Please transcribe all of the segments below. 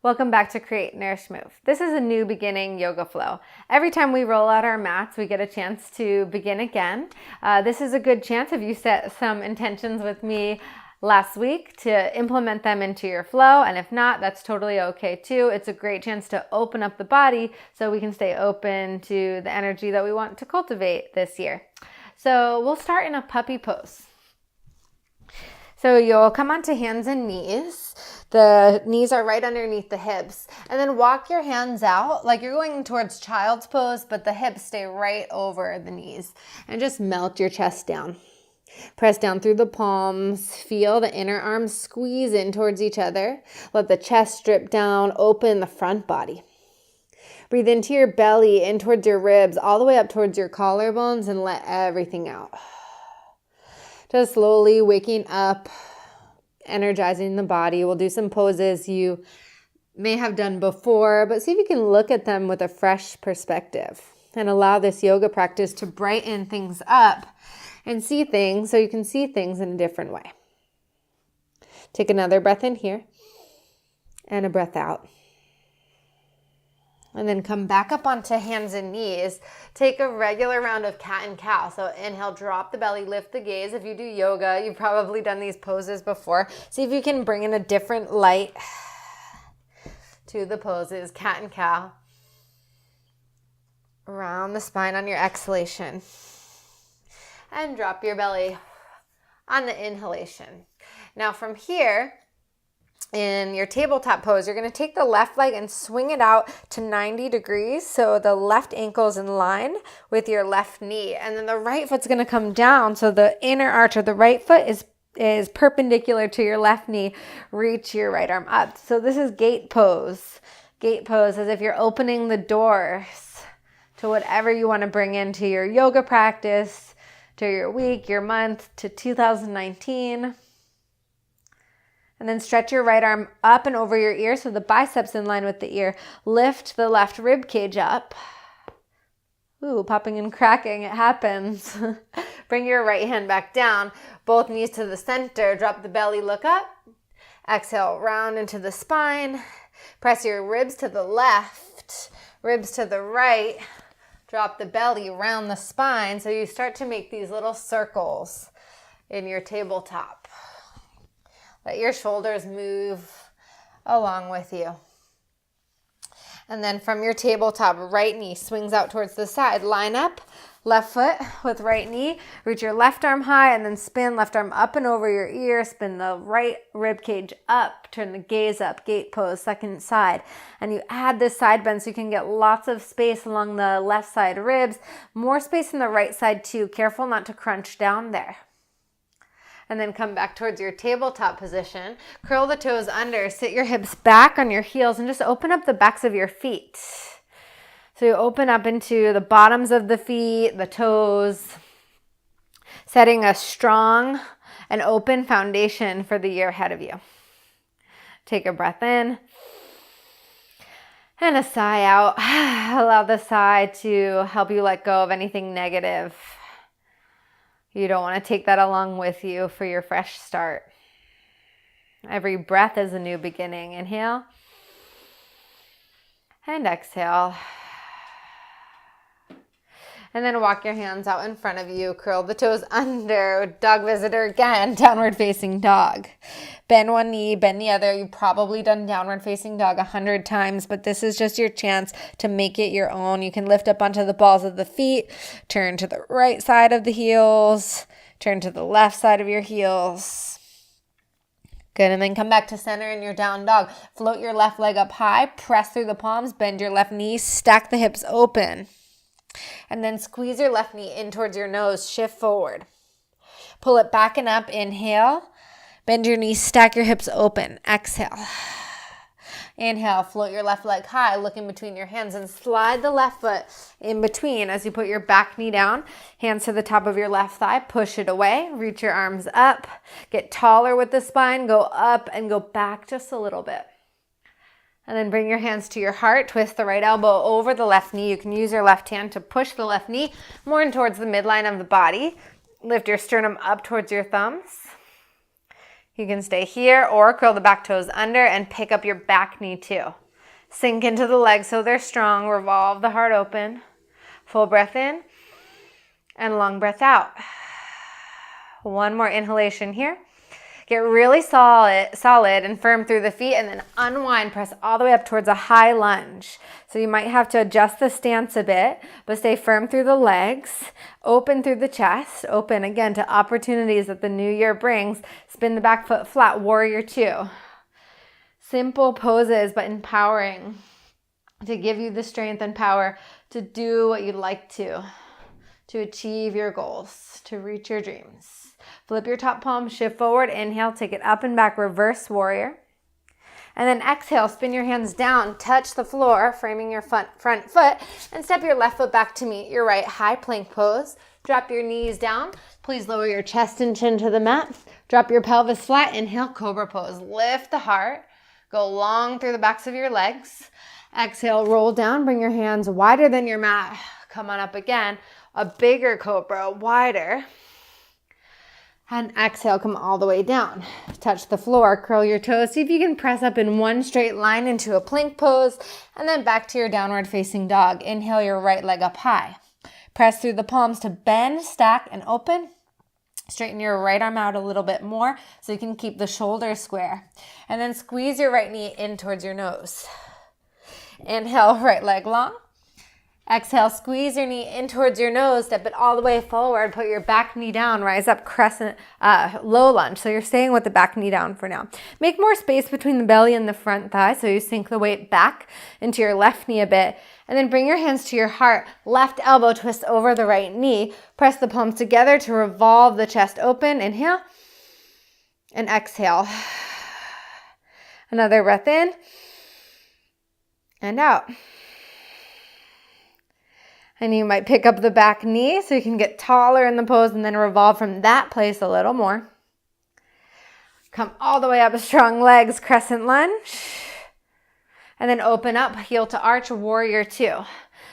Welcome back to Create, Nourish, Move. This is a new beginning yoga flow. Every time we roll out our mats, we get a chance to begin again. This is a good chance if you set some intentions with me last week to implement them into your flow, and if not, that's totally okay too. It's a great chance to open up the body so we can stay open to the energy that we want to cultivate this year. So we'll start in a puppy pose. So you'll come onto hands and knees. The knees are right underneath the hips. And then walk your hands out like you're going towards child's pose, but the hips stay right over the knees. And just melt your chest down. Press down through the palms. Feel the inner arms squeeze in towards each other. Let the chest drip down. Open the front body. Breathe into your belly, in towards your ribs, all the way up towards your collarbones, and let everything out. Just slowly waking up, energizing the body. We'll do some poses you may have done before, but see if you can look at them with a fresh perspective and allow this yoga practice to brighten things up and see things so you can see things in a different way. Take another breath in here and a breath out. And then come back up onto hands and knees. Take a regular round of cat and cow. So inhale, drop the belly, lift the gaze. If you do yoga, you've probably done these poses before. See if you can bring in a different light to the poses. Cat and cow. Round the spine on your exhalation. And drop your belly on the inhalation. Now from here, in your tabletop pose, you're going to take the left leg and swing it out to 90 degrees. So the left ankle is in line with your left knee. And then the right foot's going to come down. So the inner arch of the right foot is perpendicular to your left knee. Reach your right arm up. So this is gate pose. Gate pose as if you're opening the doors to whatever you want to bring into your yoga practice, to your week, your month, to 2019. And then stretch your right arm up and over your ear so the biceps in line with the ear. Lift the left rib cage up. Ooh, popping and cracking, it happens. Bring your right hand back down. Both knees to the center. Drop the belly, look up. Exhale, round into the spine. Press your ribs to the left, ribs to the right. Drop the belly, round the spine. So you start to make these little circles in your tabletop. Let your shoulders move along with you. And then from your tabletop, right knee swings out towards the side. Line up, left foot with right knee. Reach your left arm high and then spin left arm up and over your ear. Spin the right rib cage up. Turn the gaze up, gate pose, second side. And you add this side bend so you can get lots of space along the left side ribs. More space in the right side too. Careful not to crunch down there. And then come back towards your tabletop position. Curl the toes under, sit your hips back on your heels, and just open up the backs of your feet. So you open up into the bottoms of the feet, the toes, setting a strong and open foundation for the year ahead of you. Take a breath in and a sigh out. Allow the sigh to help you let go of anything negative. You don't want to take that along with you for your fresh start. Every breath is a new beginning. Inhale and exhale. And then walk your hands out in front of you. Curl the toes under. Dog visitor again. Downward facing dog. Bend one knee, bend the other. You've probably done downward facing dog 100 times, but this is just your chance to make it your own. You can lift up onto the balls of the feet. Turn to the right side of the heels. Turn to the left side of your heels. Good, and then come back to center in your down dog. Float your left leg up high. Press through the palms. Bend your left knee. Stack the hips open. And then squeeze your left knee in towards your nose. Shift forward. Pull it back and up. Inhale. Bend your knees. Stack your hips open. Exhale. Inhale. Float your left leg high. Look in between your hands and slide the left foot in between as you put your back knee down. Hands to the top of your left thigh. Push it away. Reach your arms up. Get taller with the spine. Go up and go back just a little bit. And then bring your hands to your heart. Twist the right elbow over the left knee. You can use your left hand to push the left knee more in towards the midline of the body. Lift your sternum up towards your thumbs. You can stay here or curl the back toes under and pick up your back knee too. Sink into the legs so they're strong. Revolve the heart open. Full breath in and long breath out. One more inhalation here. Get really solid and firm through the feet, and then unwind, press all the way up towards a high lunge. So you might have to adjust the stance a bit, but stay firm through the legs, open through the chest, open again to opportunities that the new year brings. Spin the back foot flat, warrior two. Simple poses, but empowering to give you the strength and power to do what you'd like to achieve your goals, to reach your dreams. Flip your top palm, shift forward, inhale, take it up and back, reverse warrior. And then exhale, spin your hands down, touch the floor, framing your front foot, and step your left foot back to meet your right, high plank pose. Drop your knees down. Please lower your chest and chin to the mat. Drop your pelvis flat, inhale, cobra pose. Lift the heart, go long through the backs of your legs. Exhale, roll down, bring your hands wider than your mat. Come on up again, a bigger cobra, wider. And exhale, come all the way down. Touch the floor, curl your toes. See if you can press up in one straight line into a plank pose, and then back to your downward facing dog. Inhale your right leg up high. Press through the palms to bend, stack, and open. Straighten your right arm out a little bit more so you can keep the shoulders square. And then squeeze your right knee in towards your nose. Inhale, right leg long. Exhale, squeeze your knee in towards your nose, step it all the way forward, put your back knee down, rise up, crescent, low lunge. So you're staying with the back knee down for now. Make more space between the belly and the front thigh, so you sink the weight back into your left knee a bit, and then bring your hands to your heart, left elbow twist over the right knee, press the palms together to revolve the chest open, inhale, and exhale. Another breath in, and out. And you might pick up the back knee so you can get taller in the pose and then revolve from that place a little more. Come all the way up, strong legs, crescent lunge. And then open up, heel to arch, warrior two.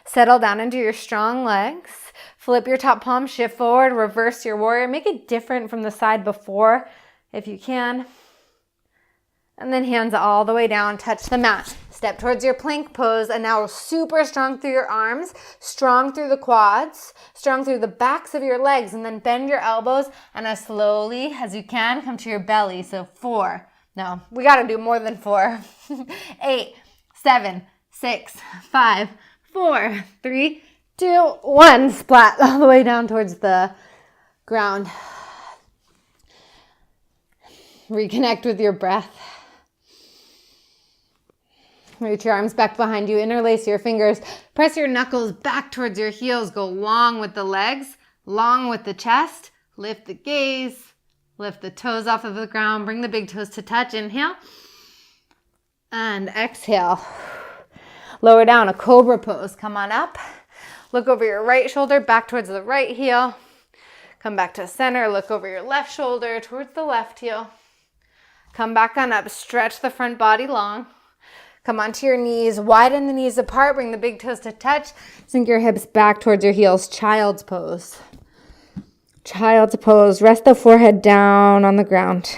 Settle down into your strong legs. Flip your top palm, shift forward, reverse your warrior. Make it different from the side before if you can. And then hands all the way down, touch the mat. Step towards your plank pose, and now super strong through your arms, strong through the quads, strong through the backs of your legs, and then bend your elbows, and as slowly as you can, come to your belly. So 4. No, we got to do more than 4. 8, 7, 6, 5, 4, 3, 2, 1. Splat all the way down towards the ground. Reconnect with your breath. Reach your arms back behind you, interlace your fingers, press your knuckles back towards your heels, go long with the legs, long with the chest, lift the gaze, lift the toes off of the ground, bring the big toes to touch, inhale, and exhale. Lower down, a cobra pose, come on up, look over your right shoulder, back towards the right heel, come back to center, look over your left shoulder, towards the left heel, come back on up, stretch the front body long. Come onto your knees, widen the knees apart, bring the big toes to touch, sink your hips back towards your heels, child's pose. Child's pose, rest the forehead down on the ground.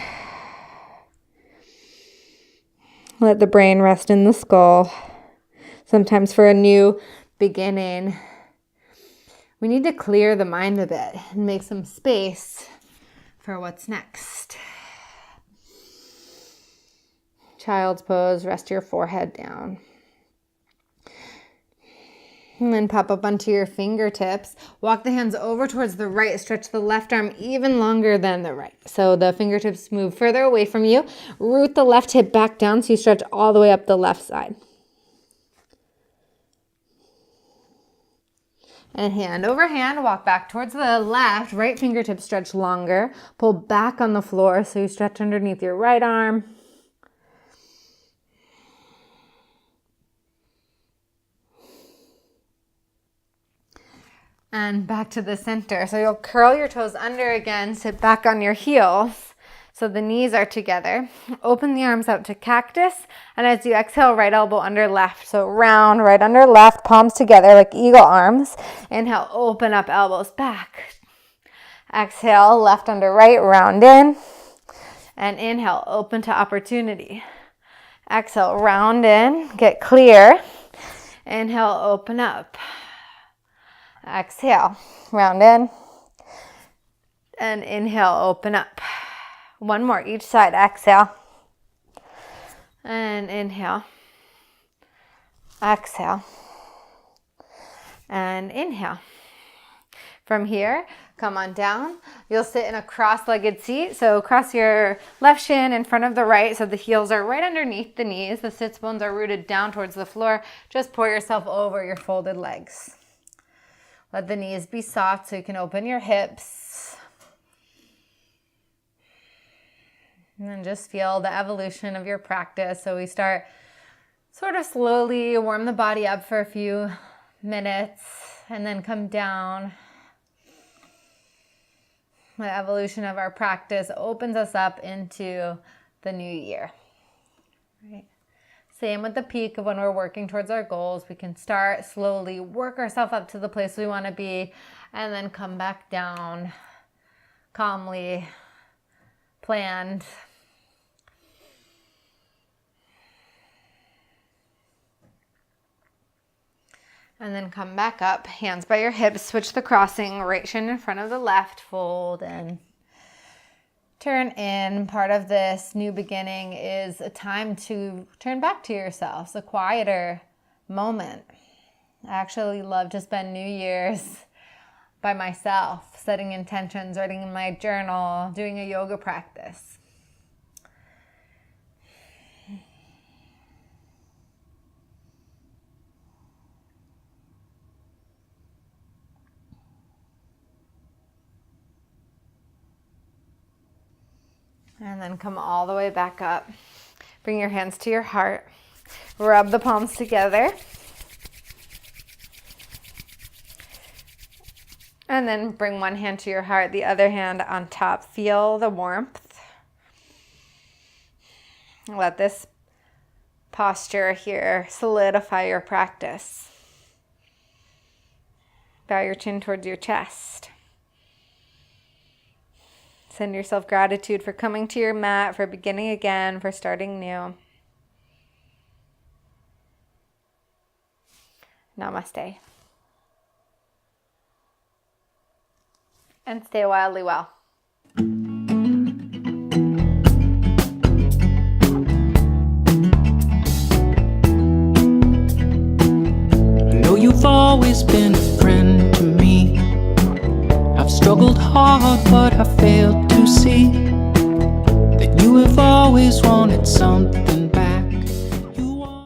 Let the brain rest in the skull. Sometimes for a new beginning, we need to clear the mind a bit and make some space for what's next. Child's pose, rest your forehead down. And then pop up onto your fingertips. Walk the hands over towards the right. Stretch the left arm even longer than the right. So the fingertips move further away from you. Root the left hip back down so you stretch all the way up the left side. And hand over hand, walk back towards the left. Right fingertip stretch longer. Pull back on the floor so you stretch underneath your right arm. And back to the center. So you'll curl your toes under again, sit back on your heels. So the knees are together. Open the arms out to cactus. And as you exhale, right elbow under left. So round, right under left, palms together like eagle arms. Inhale, open up, elbows back. Exhale, left under right, round in. And inhale, open to opportunity. Exhale, round in, get clear. Inhale, open up. Exhale, round in. And inhale, open up. One more, each side. Exhale. And inhale. Exhale. And inhale. From here, come on down. You'll sit in a cross-legged seat. So cross your left shin in front of the right so the heels are right underneath the knees. The sits bones are rooted down towards the floor. Just pour yourself over your folded legs. Let the knees be soft so you can open your hips. And then just feel the evolution of your practice. So we start sort of slowly, warm the body up for a few minutes, and then come down. The evolution of our practice opens us up into the new year. Right? Same with the peak of when we're working towards our goals. We can start slowly, work ourselves up to the place we want to be, and then come back down calmly, planned. And then come back up, hands by your hips, switch the crossing, right shin in front of the left, fold and turn in. Part of this new beginning is a time to turn back to yourselves, a quieter moment. I actually love to spend New Year's by myself, setting intentions, writing in my journal, doing a yoga practice. And then come all the way back up. Bring your hands to your heart. Rub the palms together. And then bring one hand to your heart, the other hand on top. Feel the warmth. Let this posture here solidify your practice. Bow your chin towards your chest. Send yourself gratitude for coming to your mat, for beginning again, for starting new. Namaste. And stay wildly well. I know you've always been a friend to me. I've struggled hard, but I failed to see that you have always wanted something